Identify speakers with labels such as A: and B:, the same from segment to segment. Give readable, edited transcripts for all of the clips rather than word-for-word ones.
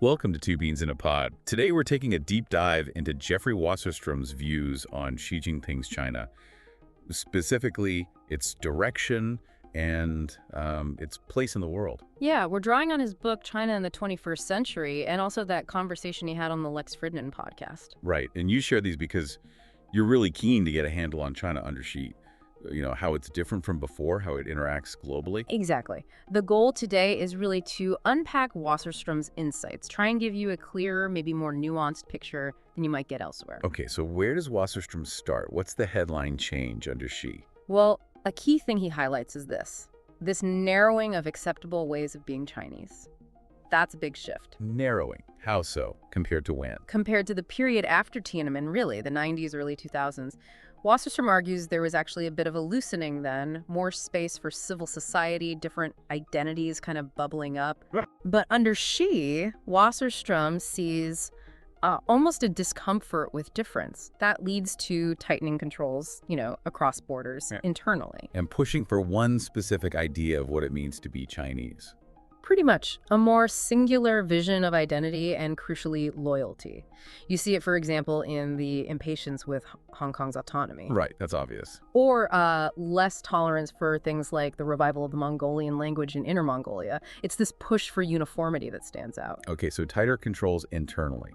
A: Welcome to Two Beans in a Pod. Today we're taking a deep dive into Jeffrey Wasserstrom's views on Xi Jinping's China, specifically its direction and its place in the world.
B: Yeah, we're drawing on his book, China in the 21st Century, and also that conversation he had on the Lex Fridman podcast.
A: Right, and you share these because you're really keen to get a handle on China under Xi. You know, how it's different from before, how it interacts globally.
B: Exactly. The goal today is really to unpack Wasserstrom's insights, try and give you a clearer, maybe more nuanced picture than you might get elsewhere.
A: Okay, so where does Wasserstrom start? What's the headline change under Xi?
B: Well, a key thing he highlights is this narrowing of acceptable ways of being Chinese. That's a big shift.
A: Narrowing. How so, compared to when?
B: Compared to the period after Tiananmen, really, the 90s, early 2000s, Wasserstrom argues there was actually a bit of a loosening then, more space for civil society, different identities kind of bubbling up. But under Xi, Wasserstrom sees almost a discomfort with difference. That leads to tightening controls, across borders internally.
A: And pushing for one specific idea of what it means to be Chinese.
B: Pretty much. A more singular vision of identity and, crucially, loyalty. You see it, for example, in the impatience with Hong Kong's autonomy.
A: Right, that's obvious.
B: Or less tolerance for things like the revival of the Mongolian language in Inner Mongolia. It's this push for uniformity that stands out.
A: Okay, so tighter controls internally.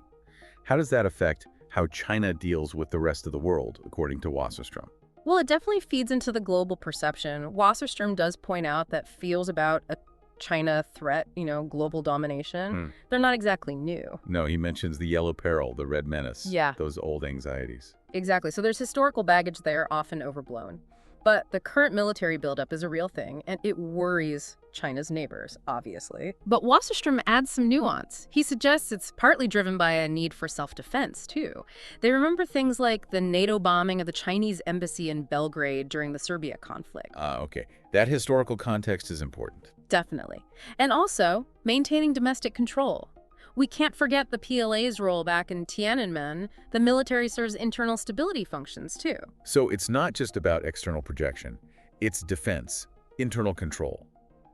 A: How does that affect how China deals with the rest of the world, according to Wasserstrom?
B: Well, it definitely feeds into the global perception. Wasserstrom does point out that feels about a China threat, global domination, they're not exactly new.
A: No, he mentions the yellow peril, the red menace.
B: Yeah.
A: Those old anxieties.
B: Exactly. So there's historical baggage there, often overblown. But the current military buildup is a real thing, and it worries China's neighbors, obviously. But Wasserstrom adds some nuance. He suggests it's partly driven by a need for self-defense, too. They remember things like the NATO bombing of the Chinese embassy in Belgrade during the Serbia conflict.
A: Okay. That historical context is important.
B: Definitely. And also, maintaining domestic control. We can't forget the PLA's role back in Tiananmen. The military serves internal stability functions, too.
A: So it's not just about external projection. It's defense, internal control,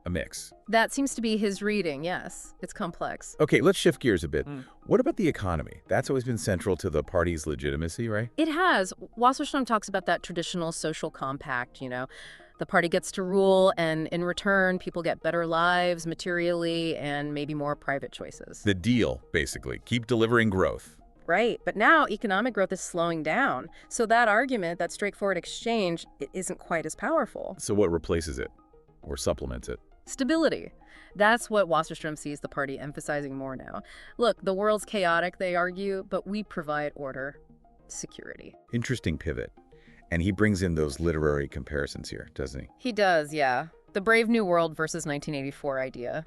A: a mix.
B: That seems to be his reading, yes. It's complex.
A: Okay, let's shift gears a bit. What about the economy? That's always been central to the party's legitimacy, right?
B: It has. Wasserstrom talks about that traditional social compact, The party gets to rule, and in return, people get better lives materially and maybe more private choices.
A: The deal, basically. Keep delivering growth.
B: Right, but now economic growth is slowing down. So that argument, that straightforward exchange, it isn't quite as powerful.
A: So what replaces it or supplements it?
B: Stability. That's what Wasserstrom sees the party emphasizing more now. Look, the world's chaotic, they argue, but we provide order, security.
A: Interesting pivot. And he brings in those literary comparisons here, doesn't he?
B: He does, yeah. The Brave New World versus 1984 idea.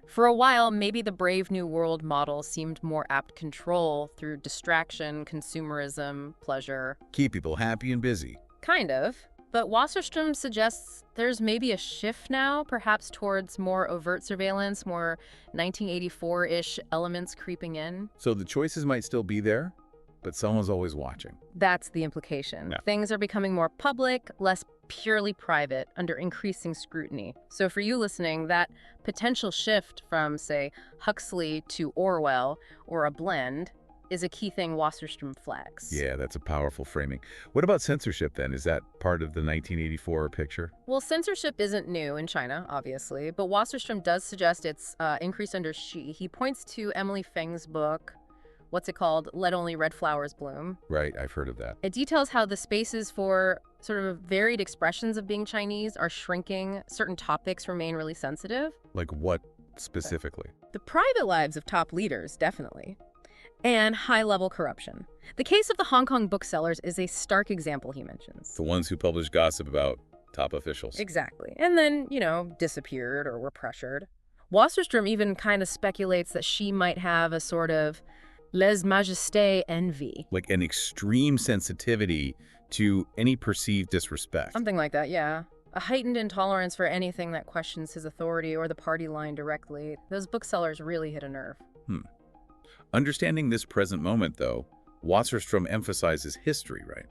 B: For a while, maybe the Brave New World model seemed more apt control through distraction, consumerism, pleasure.
A: Keep people happy and busy.
B: Kind of. But Wasserstrom suggests there's maybe a shift now, perhaps towards more overt surveillance, more 1984-ish elements creeping in.
A: So the choices might still be there, but someone's always watching.
B: That's the implication.
A: Yeah.
B: Things are becoming more public, less purely private, under increasing scrutiny. So for you listening, that potential shift from, say, Huxley to Orwell, or a blend, is a key thing Wasserstrom flags.
A: Yeah, that's a powerful framing. What about censorship, then? Is that part of the 1984 picture?
B: Well, censorship isn't new in China, obviously, but Wasserstrom does suggest it's increased under Xi. He points to Emily Feng's book, what's it called? Let Only Red Flowers Bloom.
A: Right, I've heard of that.
B: It details how the spaces for sort of varied expressions of being Chinese are shrinking. Certain topics remain really sensitive.
A: Like what specifically?
B: The private lives of top leaders, definitely. And high-level corruption. The case of the Hong Kong booksellers is a stark example he mentions.
A: The ones who publish gossip about top officials.
B: Exactly. And then, disappeared or were pressured. Wasserstrom even kind of speculates that she might have a sort of lèse-majesté envy.
A: Like an extreme sensitivity to any perceived disrespect.
B: Something like that, yeah. A heightened intolerance for anything that questions his authority or the party line directly. Those booksellers really hit a nerve.
A: Understanding this present moment, though, Wasserstrom emphasizes history, right?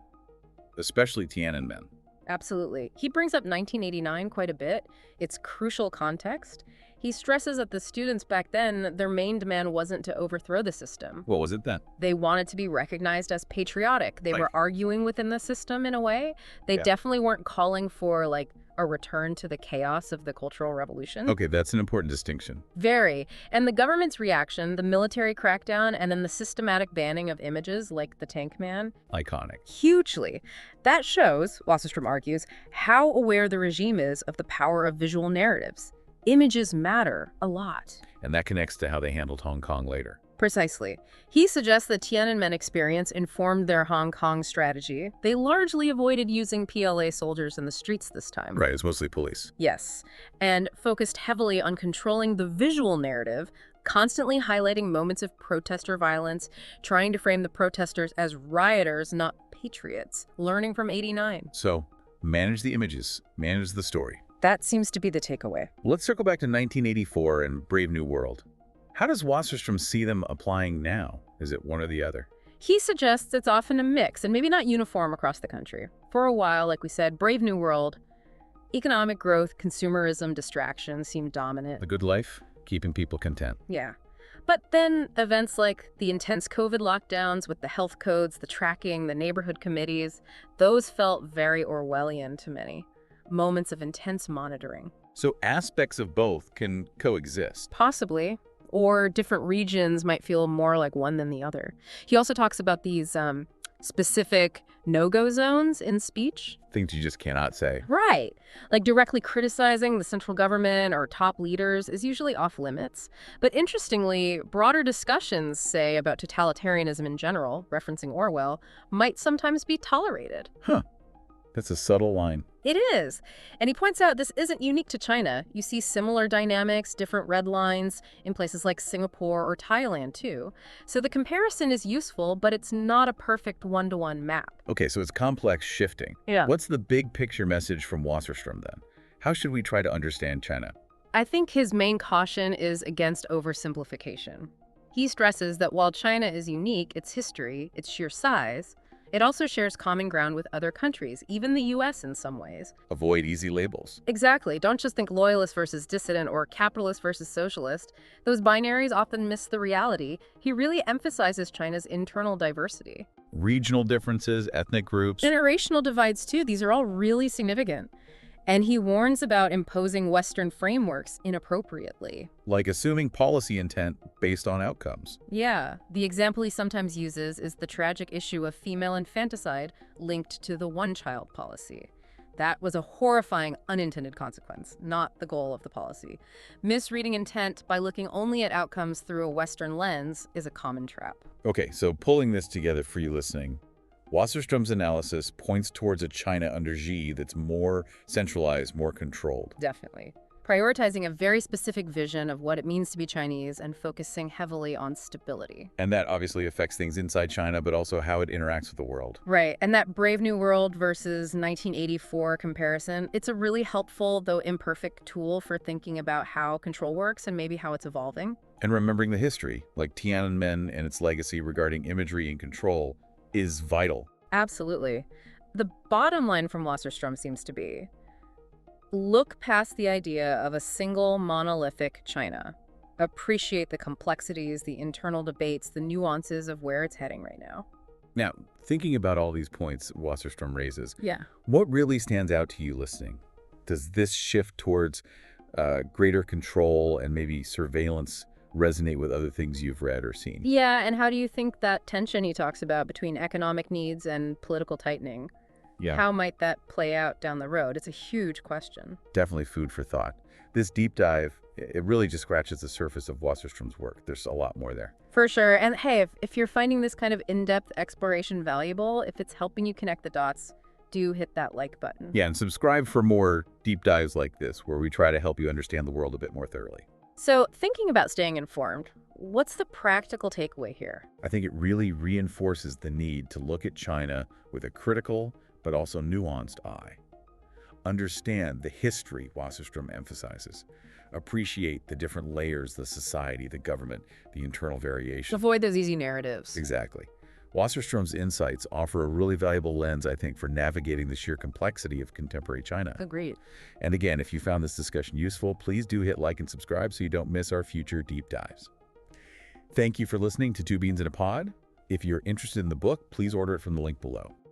A: Especially Tiananmen.
B: Absolutely. He brings up 1989 quite a bit. It's crucial context. He stresses that the students back then, their main demand wasn't to overthrow the system.
A: What was it then?
B: They wanted to be recognized as patriotic. They
A: Right.
B: were arguing within the system in a way. They
A: Yeah.
B: definitely weren't calling for, like, a return to the chaos of the Cultural Revolution.
A: Okay, that's an important distinction.
B: Very. And the government's reaction, the military crackdown, and then the systematic banning of images like the Tank Man,
A: Iconic.
B: hugely. That shows, Wasserstrom argues, how aware the regime is of the power of visual narratives. Images matter a lot.
A: And that connects to how they handled Hong Kong later.
B: Precisely. He suggests the Tiananmen experience informed their Hong Kong strategy. They largely avoided using PLA soldiers in the streets this time.
A: Right, it's mostly police.
B: Yes, and focused heavily on controlling the visual narrative, constantly highlighting moments of protester violence, trying to frame the protesters as rioters, not patriots, learning from '89.
A: So, manage the images, manage the story.
B: That seems to be the takeaway.
A: Let's circle back to 1984 and Brave New World. How does Wasserstrom see them applying now? Is it one or the other?
B: He suggests it's often a mix, and maybe not uniform across the country. For a while, like we said, Brave New World, economic growth, consumerism, distraction seemed dominant.
A: The good life, keeping people content.
B: Yeah. But then events like the intense COVID lockdowns with the health codes, the tracking, the neighborhood committees, those felt very Orwellian to many. Moments of intense monitoring.
A: So aspects of both can coexist.
B: Possibly. Or different regions might feel more like one than the other. He also talks about these specific no-go zones in speech.
A: Things you just cannot say.
B: Right. Like directly criticizing the central government or top leaders is usually off limits. But interestingly, broader discussions, say, about totalitarianism in general, referencing Orwell, might sometimes be tolerated.
A: Huh. That's a subtle line.
B: It is. And he points out this isn't unique to China. You see similar dynamics, different red lines in places like Singapore or Thailand, too. So the comparison is useful, but it's not a perfect one-to-one map.
A: Okay, so it's complex shifting.
B: Yeah.
A: What's the big picture message from Wasserstrom then? How should we try to understand China?
B: I think his main caution is against oversimplification. He stresses that while China is unique, its history, its sheer size, it also shares common ground with other countries, even the US in some ways.
A: Avoid easy labels.
B: Exactly. Don't just think loyalist versus dissident or capitalist versus socialist. Those binaries often miss the reality. He really emphasizes China's internal diversity.
A: Regional differences, ethnic groups.
B: Generational divides, too. These are all really significant. And he warns about imposing Western frameworks inappropriately.
A: Like assuming policy intent based on outcomes.
B: Yeah, the example he sometimes uses is the tragic issue of female infanticide linked to the one-child policy. That was a horrifying unintended consequence, not the goal of the policy. Misreading intent by looking only at outcomes through a Western lens is a common trap.
A: Okay, so pulling this together for you listening, Wasserstrom's analysis points towards a China under Xi that's more centralized, more controlled.
B: Definitely. Prioritizing a very specific vision of what it means to be Chinese and focusing heavily on stability.
A: And that obviously affects things inside China, but also how it interacts with the world.
B: Right, and that Brave New World versus 1984 comparison, it's a really helpful, though imperfect, tool for thinking about how control works and maybe how it's evolving.
A: And remembering the history, like Tiananmen and its legacy regarding imagery and control, is vital.
B: Absolutely. The bottom line from Wasserstrom seems to be, look past the idea of a single monolithic China. Appreciate the complexities, the internal debates, the nuances of where it's heading right now.
A: Now, thinking about all these points Wasserstrom raises,
B: Yeah.
A: what really stands out to you listening? Does this shift towards greater control and maybe surveillance resonate with other things you've read or seen?
B: Yeah, and how do you think that tension he talks about between economic needs and political tightening,
A: Yeah,
B: how might that play out down the road? It's a huge question.
A: definitely food for thought. This deep dive, it really just scratches the surface of Wasserstrom's work. There's a lot more there.
B: For sure. And hey, if you're finding this kind of in-depth exploration valuable, if it's helping you connect the dots, do hit that like button.
A: Yeah, and subscribe for more deep dives like this, where we try to help you understand the world a bit more thoroughly.
B: So thinking about staying informed, what's the practical takeaway here?
A: I think it really reinforces the need to look at China with a critical but also nuanced eye. Understand the history Wasserstrom emphasizes. Appreciate the different layers, the society, the government, the internal variation.
B: Avoid those easy narratives.
A: Exactly. Wasserstrom's insights offer a really valuable lens, I think, for navigating the sheer complexity of contemporary China.
B: Agreed.
A: And again, if you found this discussion useful, please do hit like and subscribe so you don't miss our future deep dives. Thank you for listening to Two Beans in a Pod. If you're interested in the book, please order it from the link below.